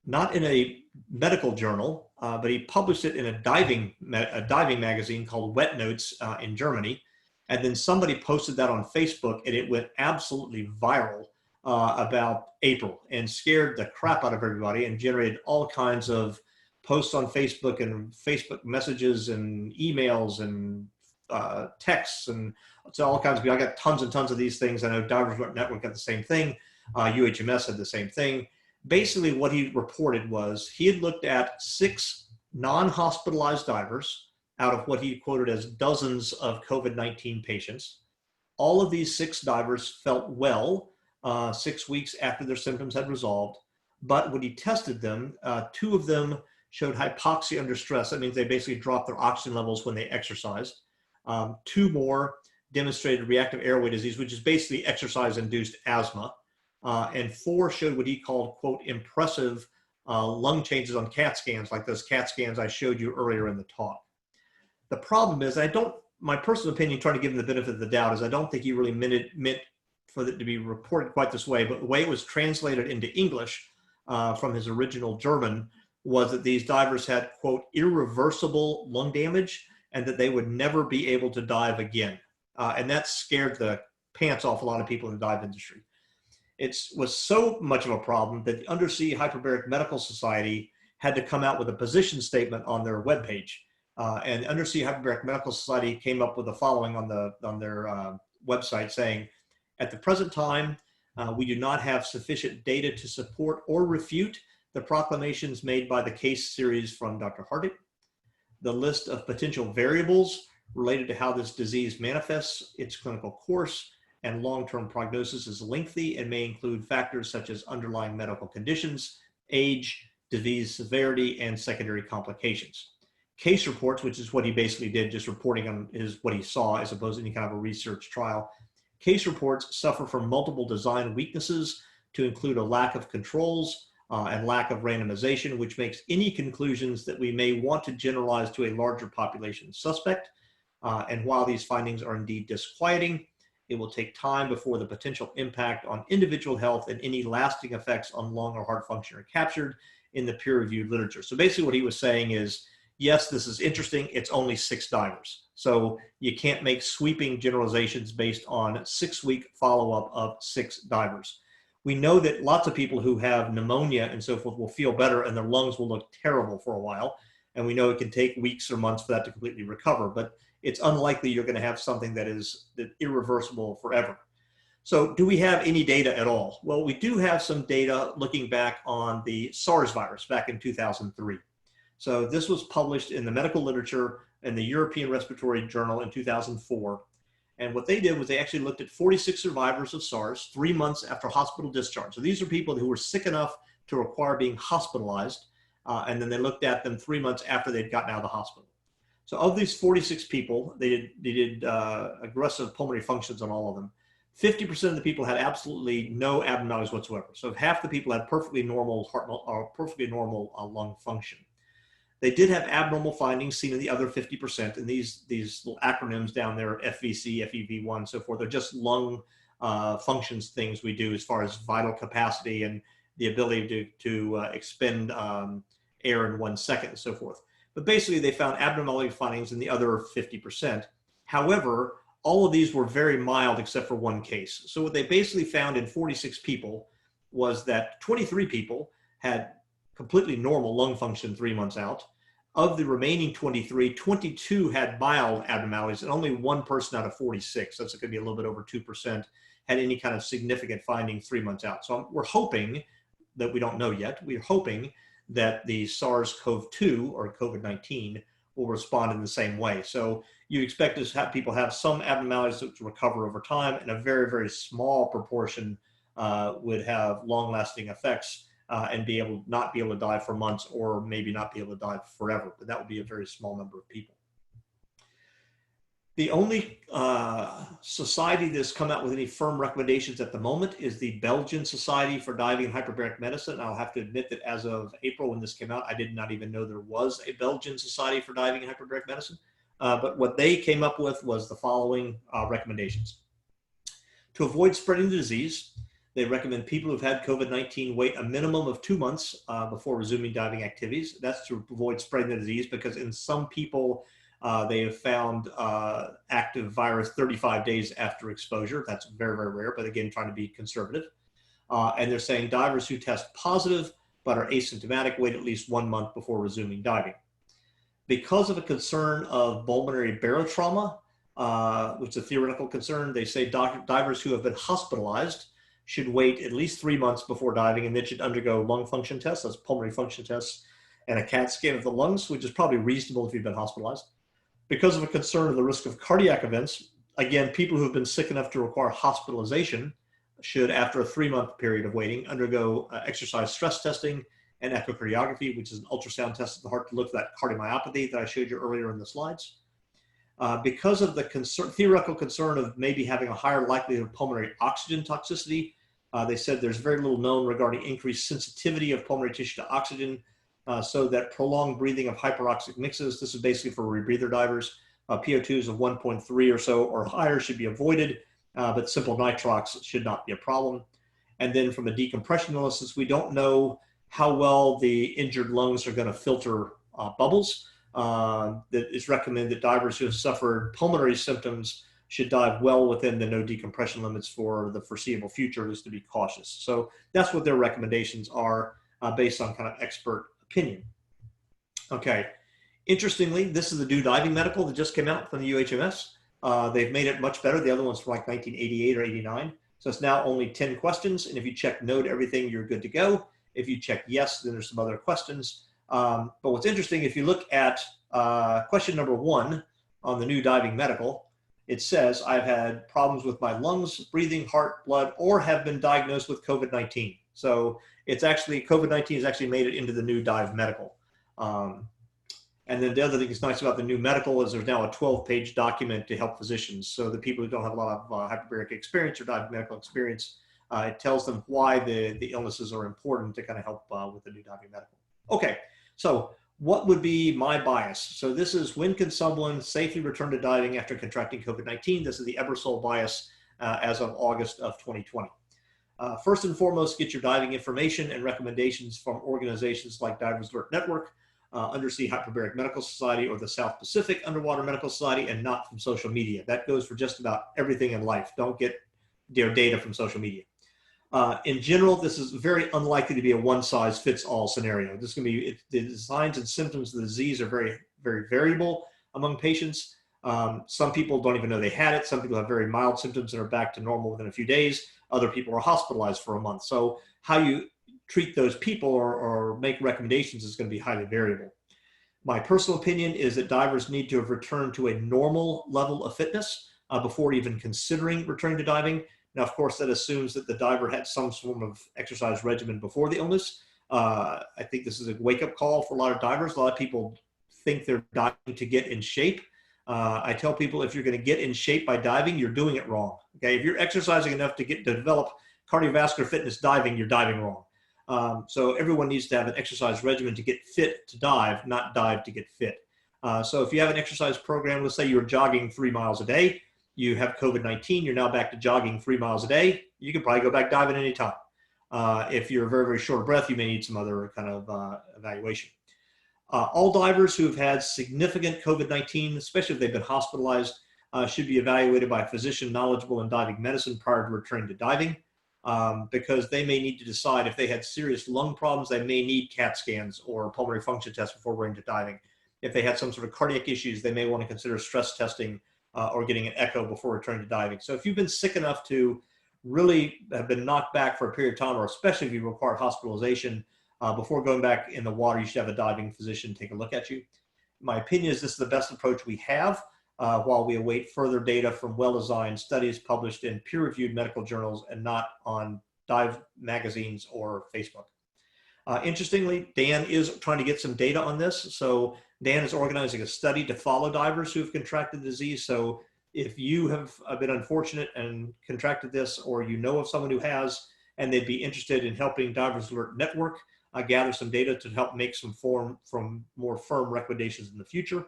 not in a medical journal, but he published it in a diving magazine called Wet Notes in Germany. And then somebody posted that on Facebook, and it went absolutely viral about April and scared the crap out of everybody and generated all kinds of posts on Facebook and Facebook messages and emails and texts and so all kinds of people. I got tons and tons of these things. I know Divers Network got the same thing. UHMS had the same thing. Basically, what he reported was he had looked at 6 non-hospitalized divers out of what he quoted as dozens of COVID-19 patients. All of these 6 divers felt well 6 weeks after their symptoms had resolved. But when he tested them, 2 of them showed hypoxia under stress. That means they basically dropped their oxygen levels when they exercised. 2 more demonstrated reactive airway disease, which is basically exercise-induced asthma. And 4 showed what he called, quote, impressive lung changes on CAT scans, like those CAT scans I showed you earlier in the talk. The problem is, my personal opinion, trying to give him the benefit of the doubt, is I don't think he really meant for it to be reported quite this way, but the way it was translated into English from his original German was that these divers had, quote, irreversible lung damage and that they would never be able to dive again. And that scared the pants off a lot of people in the dive industry. It was so much of a problem that the Undersea Hyperbaric Medical Society had to come out with a position statement on their webpage. And Undersea Hyperbaric Medical Society came up with the following on their website saying, at the present time, we do not have sufficient data to support or refute the proclamations made by the case series from Dr. Hartig. The list of potential variables related to how this disease manifests, its clinical course, and long-term prognosis is lengthy and may include factors such as underlying medical conditions, age, disease severity, and secondary complications. Case reports, which is what he basically did, just reporting on what he saw as opposed to any kind of a research trial. Case reports suffer from multiple design weaknesses to include a lack of controls and lack of randomization, which makes any conclusions that we may want to generalize to a larger population suspect. And while these findings are indeed disquieting, it will take time before the potential impact on individual health and any lasting effects on lung or heart function are captured in the peer-reviewed literature. So basically what he was saying is, yes, this is interesting. It's only 6 divers. So you can't make sweeping generalizations based on 6-week follow-up of 6 divers. We know that lots of people who have pneumonia and so forth will feel better and their lungs will look terrible for a while. And we know it can take weeks or months for that to completely recover, but it's unlikely you're going to have something that is irreversible forever. So do we have any data at all? Well, we do have some data looking back on the Sars virus back in 2003. So this was published in the medical literature in the European Respiratory Journal in 2004. And what they did was they actually looked at 46 survivors of SARS 3 months after hospital discharge. So these are people who were sick enough to require being hospitalized. And then they looked at them 3 months after they'd gotten out of the hospital. So of these 46 people, they did aggressive pulmonary functions on all of them. 50% of the people had absolutely no abnormalities whatsoever. So half the people had perfectly normal heart or perfectly normal lung function. They did have abnormal findings seen in the other 50%, and these little acronyms down there, FVC, FEV1, so forth, are just lung functions things we do as far as vital capacity and the ability to expend air in 1 second and so forth. But basically, they found abnormality findings in the other 50%. However, all of these were very mild except for 1 case. So what they basically found in 46 people was that 23 people had completely normal lung function 3 months out. Of the remaining 23, 22 had mild abnormalities, and only 1 person out of 46, that's going to be a little bit over 2%, had any kind of significant finding 3 months out. So we're hoping that we don't know yet. We're hoping that the SARS-CoV-2 or COVID-19 will respond in the same way. So you expect to have people have some abnormalities to recover over time, and a very, very small proportion would have long-lasting effects and not be able to die for months, or maybe not be able to die forever. But that would be a very small number of people. The only society that's come out with any firm recommendations at the moment is the Belgian Society for Diving and Hyperbaric Medicine. I'll have to admit that as of April when this came out, I did not even know there was a Belgian Society for Diving and Hyperbaric Medicine. But what they came up with was the following recommendations. To avoid spreading the disease, They recommend people who've had COVID-19 wait a minimum of 2 months before resuming diving activities. That's to avoid spreading the disease, because in some people, they have found active virus 35 days after exposure. That's very, very rare, but again, trying to be conservative. And they're saying divers who test positive but are asymptomatic wait at least 1 month before resuming diving. Because of a concern of pulmonary barotrauma, which is a theoretical concern, they say divers who have been hospitalized should wait at least 3 months before diving, and then should undergo lung function tests, that's pulmonary function tests, and a CAT scan of the lungs, which is probably reasonable if you've been hospitalized. Because of a concern of the risk of cardiac events, again, people who have been sick enough to require hospitalization should, after a 3-month period of waiting, undergo exercise stress testing and echocardiography, which is an ultrasound test of the heart to look for that cardiomyopathy that I showed you earlier in the slides. Because of the theoretical concern of maybe having a higher likelihood of pulmonary oxygen toxicity, they said there's very little known regarding increased sensitivity of pulmonary tissue to oxygen, so that prolonged breathing of hyperoxic mixes, this is basically for rebreather divers, PO2s of 1.3 or so or higher should be avoided, but simple nitrox should not be a problem. And then from a decompression analysis, we don't know how well the injured lungs are going to filter bubbles. That it's recommended that divers who have suffered pulmonary symptoms should dive well within the no decompression limits for the foreseeable future, is to be cautious. So that's what their recommendations are based on kind of expert opinion. Okay, interestingly, this is the new diving medical that just came out from the UHMS. They've made it much better. The other one's from like 1988 or 89. So it's now only 10 questions. And if you check no to everything, you're good to go. If you check yes, then there's some other questions. But what's interesting, if you look at question number 1 on the new diving medical, it says, I've had problems with my lungs, breathing, heart, blood, or have been diagnosed with COVID-19. So it's actually, COVID-19 has actually made it into the new dive medical. And then the other thing that's nice about the new medical is there's now a 12-page document to help physicians. So the people who don't have a lot of hyperbaric experience or diving medical experience, it tells them why the illnesses are important to kind of help with the new diving medical. Okay, so what would be my bias? So this is, when can someone safely return to diving after contracting COVID-19? This is the Ebersole bias as of August of 2020. First and foremost, get your diving information and recommendations from organizations like Divers Alert Network, Undersea Hyperbaric Medical Society, or the South Pacific Underwater Medical Society, and not from social media. That goes for just about everything in life. Don't get data from social media. In general, this is very unlikely to be a one-size-fits-all scenario. This is going to be, the signs and symptoms of the disease are very, very variable among patients. Some people don't even know they had it. Some people have very mild symptoms and are back to normal within a few days. Other people are hospitalized for a month. So how you treat those people or make recommendations is going to be highly variable. My personal opinion is that divers need to have returned to a normal level of fitness before even considering returning to diving. Now, of course, that assumes that the diver had some form of exercise regimen before the illness. I think this is a wake-up call for a lot of divers. A lot of people think they're diving to get in shape. I tell people, if you're going to get in shape by diving, you're doing it wrong. Okay, if you're exercising enough to develop cardiovascular fitness diving, you're diving wrong. So everyone needs to have an exercise regimen to get fit to dive, not dive to get fit. So if you have an exercise program, let's say you're jogging 3 miles a day, you have COVID-19, you're now back to jogging 3 miles a day, you can probably go back diving anytime. If you're very, very short of breath, you may need some other kind of evaluation. All divers who have had significant COVID-19, especially if they've been hospitalized, should be evaluated by a physician knowledgeable in diving medicine prior to returning to diving, because they may need to decide if they had serious lung problems, they may need CAT scans or pulmonary function tests before going to diving. If they had some sort of cardiac issues, they may want to consider stress testing or getting an echo before returning to diving. So if you've been sick enough to really have been knocked back for a period of time, or especially if you require hospitalization, before going back in the water, you should have a diving physician take a look at you. My opinion is this is the best approach we have while we await further data from well-designed studies published in peer-reviewed medical journals and not on dive magazines or Facebook. Interestingly, Dan is trying to get some data on this. So Dan is organizing a study to follow divers who have contracted the disease. So if you have been unfortunate and contracted this, or you know of someone who has, and they'd be interested in helping Divers Alert Network gather some data to help make some more firm recommendations in the future,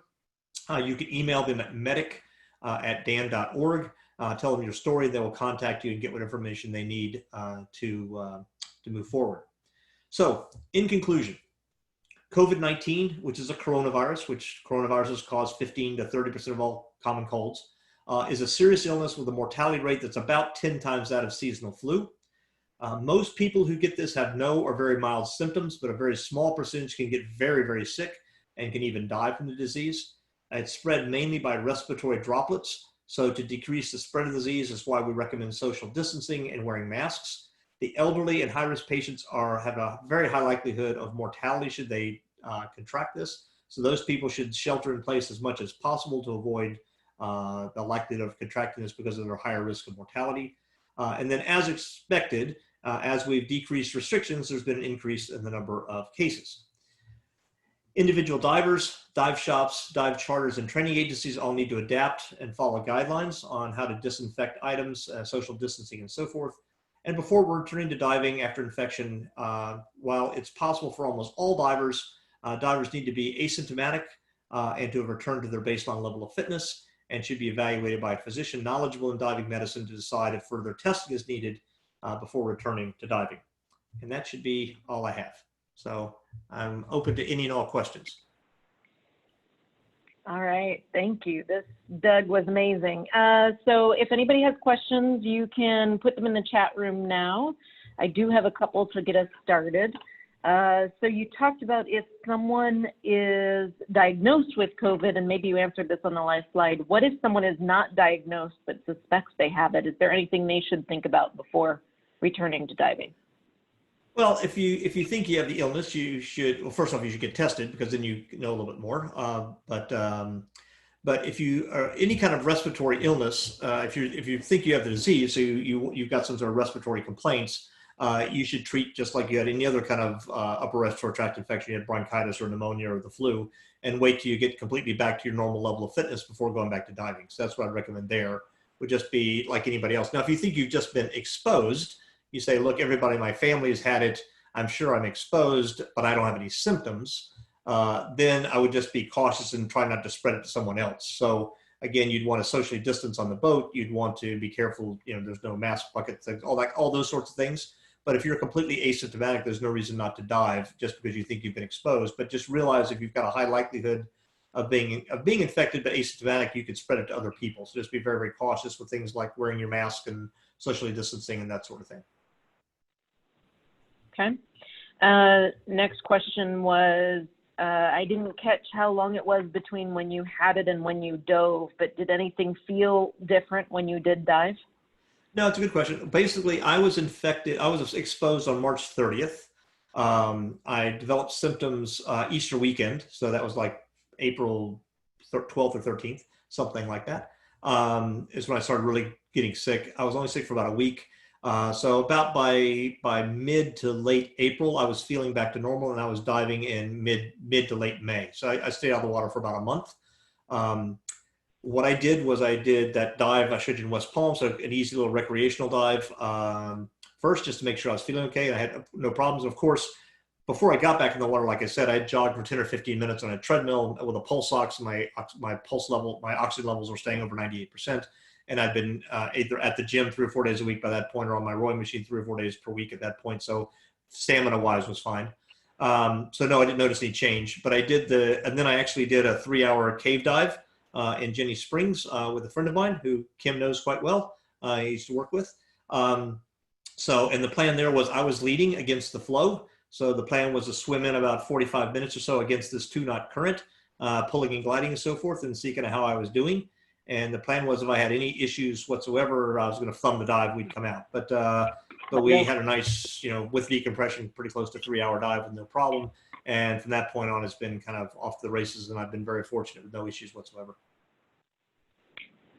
you can email them at medic@dan.org. tell them your story. They will contact you and get what information they need to move forward. So in conclusion, COVID-19, which is a coronavirus, which coronaviruses cause 15 to 30% of all common colds, is a serious illness with a mortality rate that's about 10 times that of seasonal flu. Most people who get this have no or very mild symptoms, but a very small percentage can get very, very sick and can even die from the disease. It's spread mainly by respiratory droplets. So to decrease the spread of the disease is why we recommend social distancing and wearing masks. The elderly and high-risk patients have a very high likelihood of mortality should they contract this. So those people should shelter in place as much as possible to avoid the likelihood of contracting this because of their higher risk of mortality. And then as expected, as we've decreased restrictions, there's been an increase in the number of cases. Individual divers, dive shops, dive charters, and training agencies all need to adapt and follow guidelines on how to disinfect items, social distancing, and so forth. And before returning to diving after infection, while it's possible for almost all divers, divers need to be asymptomatic and to have returned to their baseline level of fitness and should be evaluated by a physician knowledgeable in diving medicine to decide if further testing is needed before returning to diving. And that should be all I have. So I'm open to any and all questions. All right, thank you. This, Doug, was amazing. So if anybody has questions, you can put them in the chat room now. I do have a couple to get us started. So you talked about if someone is diagnosed with COVID, and maybe you answered this on the last slide, what if someone is not diagnosed but suspects they have it? Is there anything they should think about before returning to diving? Well, if you think you have the illness, you should, well, first off, you should get tested because then you know a little bit more. But if you are any kind of respiratory illness, if you think you have the disease, so you've got some sort of respiratory complaints, you should treat just like you had any other kind of upper respiratory tract infection. You had bronchitis or pneumonia or the flu, and wait till you get completely back to your normal level of fitness before going back to diving. So that's what I'd recommend there. Would just be like anybody else. Now, if you think you've just been exposed, you say, look, everybody in my family has had it. I'm sure I'm exposed, but I don't have any symptoms. Then I would just be cautious and try not to spread it to someone else. So again, you'd want to socially distance on the boat. You'd want to be careful. You know, there's no mask bucket things, all those sorts of things. But if you're completely asymptomatic, there's no reason not to dive just because you think you've been exposed. But just realize if you've got a high likelihood of being infected but asymptomatic, you could spread it to other people. So just be very, very cautious with things like wearing your mask and socially distancing and that sort of thing. Okay. Next question was, I didn't catch how long it was between when you had it and when you dove, but did anything feel different when you did dive? No, it's a good question. Basically, I was exposed on March 30th. I developed symptoms Easter weekend. So that was like April 12th or 13th, something like that, is when I started really getting sick. I was only sick for about a week. So about by mid to late April, I was feeling back to normal, and I was diving in mid to late May. So I stayed out of the water for about a month. What I did was I did that dive I showed you in West Palm, so an easy little recreational dive first, just to make sure I was feeling okay. I had no problems. Of course, before I got back in the water, like I said, I jogged for 10 or 15 minutes on a treadmill with a pulse ox. My pulse level, my oxygen levels were staying over 98%. And I've been either at the gym 3 or 4 days a week by that point, or on my rowing machine 3 or 4 days per week at that point. So stamina-wise was fine. So no, I didn't notice any change. But I did and then I actually did a 3-hour cave dive in Jenny Springs with a friend of mine who Kim knows quite well. He used to work with. And the plan there was I was leading against the flow. So the plan was to swim in about 45 minutes or so against this 2-knot current, pulling and gliding and so forth, and see kind of how I was doing. And the plan was if I had any issues whatsoever, I was going to thumb the dive, we'd come out. But we had a nice, with decompression, pretty close to 3-hour dive with no problem. And from that point on, it's been kind of off the races, and I've been very fortunate with no issues whatsoever.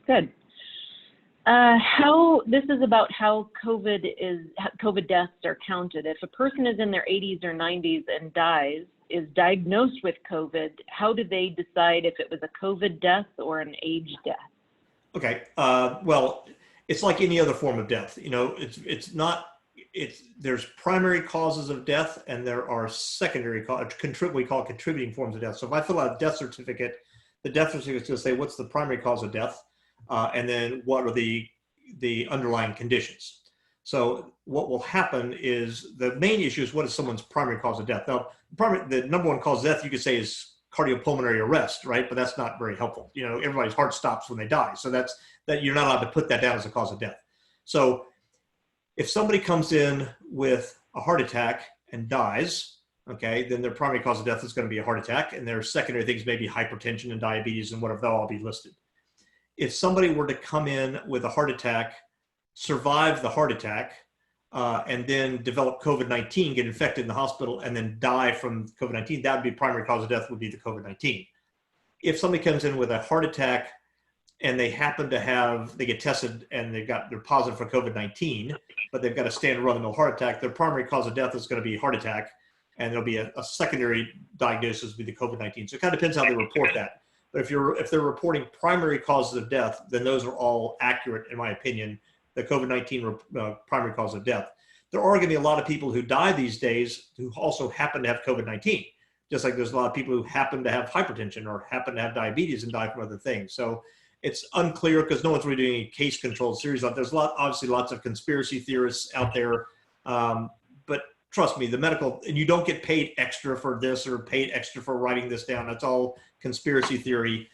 Good. This is about how COVID deaths are counted. If a person is in their 80s or 90s and is diagnosed with COVID, how do they decide if it was a COVID death or an age death? Okay. Well, it's like any other form of death. There's primary causes of death, and there are secondary we call contributing forms of death. So if I fill out a death certificate, the death certificate is going to say what's the primary cause of death. and then what are the underlying conditions. So what will happen is the main issue is what is someone's primary cause of death. Now, the number one cause of death you could say is cardiopulmonary arrest, right? But that's not very helpful. You know, everybody's heart stops when they die. So that you're not allowed to put that down as a cause of death. So if somebody comes in with a heart attack and dies, okay, then their primary cause of death is going to be a heart attack, and their secondary things may be hypertension and diabetes and whatever, they'll all be listed. If somebody were to come in with a heart attack, survive the heart attack, and then develop COVID-19, get infected in the hospital, and then die from COVID-19, that would be primary cause of death, would be the COVID-19. If somebody comes in with a heart attack and they happen to have, they get tested and they're positive for COVID-19, but they've got a standard run-of-the-mill heart attack, their primary cause of death is going to be heart attack, and there'll be a secondary diagnosis with the COVID-19. So it kind of depends how they report that. But if they're reporting primary causes of death, then those are all accurate, in my opinion, the COVID-19 primary cause of death. There are going to be a lot of people who die these days who also happen to have COVID-19, just like there's a lot of people who happen to have hypertension or happen to have diabetes and die from other things. So it's unclear because no one's really doing a case-controlled series. There's obviously lots of conspiracy theorists out there, but trust me, the medical, and you don't get paid extra for this or paid extra for writing this down. That's all conspiracy theory.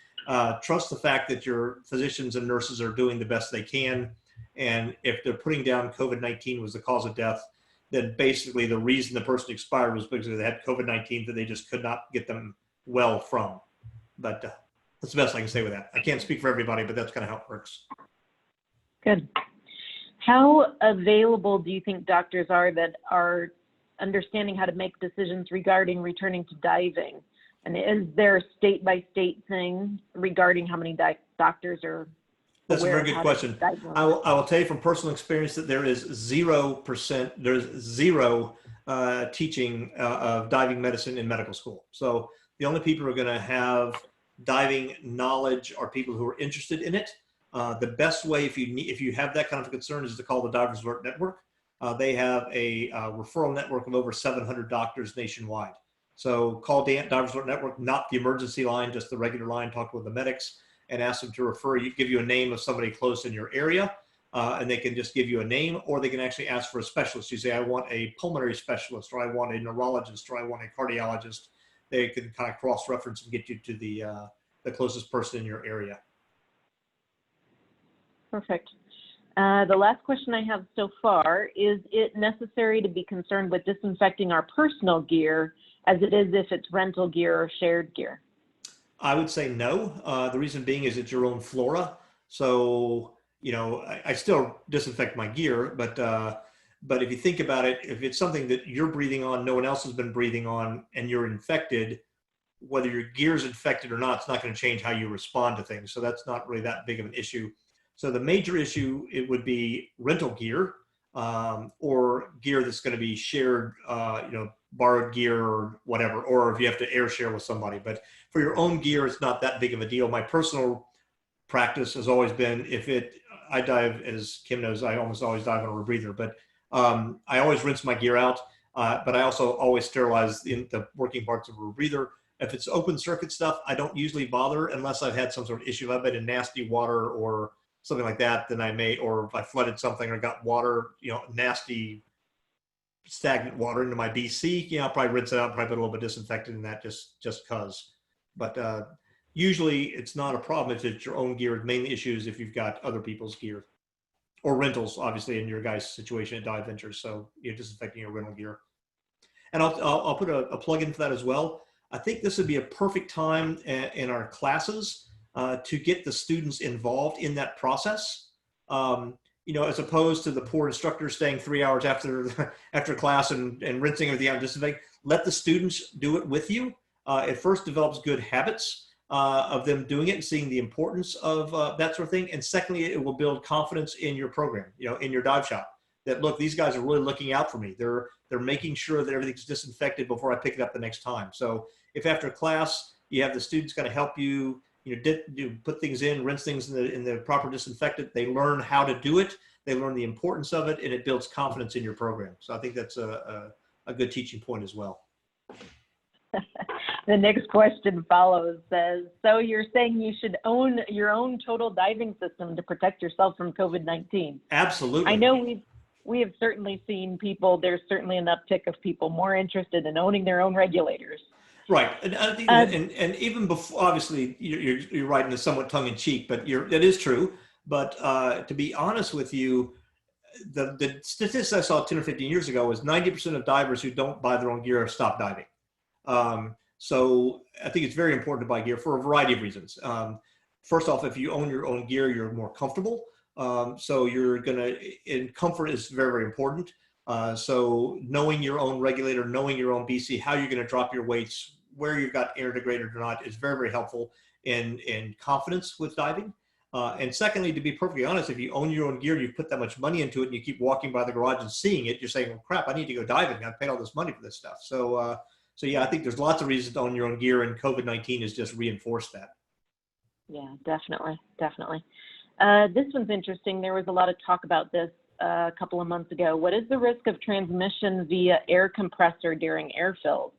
Trust the fact that your physicians and nurses are doing the best they can. And if they're putting down COVID-19 was the cause of death, then basically the reason the person expired was because they had COVID-19 that they just could not get them well from. But that's the best I can say with that. I can't speak for everybody, but that's kind of how it works. Good. How available do you think doctors are that are understanding how to make decisions regarding returning to diving? And is there a state-by-state thing regarding how many doctors are? That's a very good question. I will tell you from personal experience that there is 0%, there's zero teaching of diving medicine in medical school. So the only people who are going to have diving knowledge are people who are interested in it. The best way, if you have that kind of a concern, is to call the Divers Alert Network. They have a referral network of over 700 doctors nationwide. So call Divers Alert Network, not the emergency line, just the regular line, talk with the medics, and ask them to refer you, give you a name of somebody close in your area, and they can just give you a name, or they can actually ask for a specialist. You say, I want a pulmonary specialist, or I want a neurologist, or I want a cardiologist. They can kind of cross-reference and get you to the closest person in your area. Perfect. The last question I have so far, is it necessary to be concerned with disinfecting our personal gear as it is if it's rental gear or shared gear? I would say no. The reason being is it's your own flora. So, you know, I still disinfect my gear, but if you think about it, if it's something that you're breathing on, no one else has been breathing on, and you're infected, whether your gear's infected or not, it's not going to change how you respond to things. So that's not really that big of an issue. So the major issue, it would be rental gear, or gear that's going to be shared, you know, borrowed gear or whatever, or if you have to air share with somebody. But for your own gear, it's not that big of a deal. My personal practice has always been, I dive, as Kim knows, I almost always dive on a rebreather, but I always rinse my gear out, but I also always sterilize the working parts of a rebreather. If it's open circuit stuff, I don't usually bother unless I've had some sort of issue. If I've been in nasty water or something like that, then I may, or if I flooded something or got water, you know, nasty stagnant water into my BC, you know, I'll probably rinse it out, probably put a little bit of disinfectant in that just cause. But usually it's not a problem if it's your own gear. The main issue is if you've got other people's gear or rentals, obviously in your guys' situation at Diventures. So you're disinfecting your rental gear. And I'll put a plug in for that as well. I think this would be a perfect time in our classes to get the students involved in that process. You know, as opposed to the poor instructor staying 3 hours after class and rinsing everything out and disinfecting. Let the students do it with you. It first develops good habits of them doing it and seeing the importance of that sort of thing. And secondly, it will build confidence in your program, you know, in your dive shop. That, look, these guys are really looking out for me. They're making sure that everything's disinfected before I pick it up the next time. So if after class you have the students going to help you, you know, put things in, rinse things in the proper disinfectant, they learn how to do it, they learn the importance of it, and it builds confidence in your program. So I think that's a good teaching point as well. The next question follows, says, so you're saying you should own your own total diving system to protect yourself from COVID-19? Absolutely. I know we have certainly seen people, there's certainly an uptick of people more interested in owning their own regulators. Right, and even before, obviously, you're right in a somewhat tongue in cheek, but that is true. But to be honest with you, the statistics I saw 10 or 15 years ago was 90% of divers who don't buy their own gear stop diving. So I think it's very important to buy gear for a variety of reasons. First off, if you own your own gear, you're more comfortable. So and comfort is very, very important. So knowing your own regulator, knowing your own BC, how you're going to drop your weights, where you've got air degraded or not is very, very helpful in confidence with diving. And secondly, to be perfectly honest, if you own your own gear, you've put that much money into it and you keep walking by the garage and seeing it, you're saying, well, crap, I need to go diving. I've paid all this money for this stuff. So yeah, I think there's lots of reasons to own your own gear, and COVID-19 has just reinforced that. Yeah, definitely. This one's interesting. There was a lot of talk about this a couple of months ago. What is the risk of transmission via air compressor during air fills,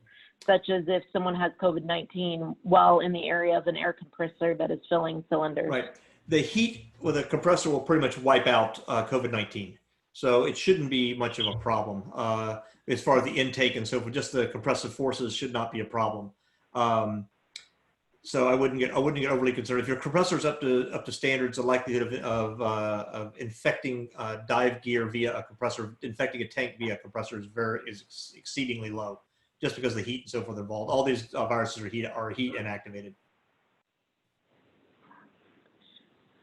such as if someone has COVID-19 while in the area of an air compressor that is filling cylinders? Right. The heat with a compressor will pretty much wipe out COVID-19. So it shouldn't be much of a problem as far as the intake and so forth. Just the compressive forces should not be a problem. So I wouldn't get overly concerned. If your compressor is up to standards, the likelihood of infecting dive gear via a compressor, infecting a tank via a compressor is exceedingly low, just because of the heat and so forth involved. All these viruses are heat inactivated.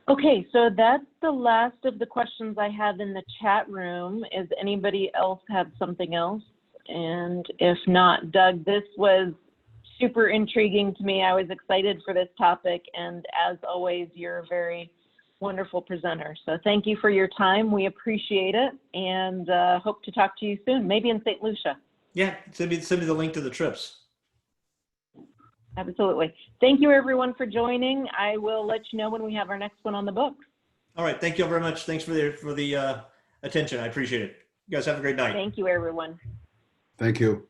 Okay, so that's the last of the questions I have in the chat room. Is anybody else have something else? And if not, Doug, this was super intriguing to me. I was excited for this topic, and as always, you're a very wonderful presenter. So thank you for your time. We appreciate it, and hope to talk to you soon, maybe in St. Lucia. Yeah, send me the link to the trips. Absolutely. Thank you, everyone, for joining. I will let you know when we have our next one on the books. All right. Thank you all very much. Thanks for the attention. I appreciate it. You guys have a great night. Thank you, everyone. Thank you.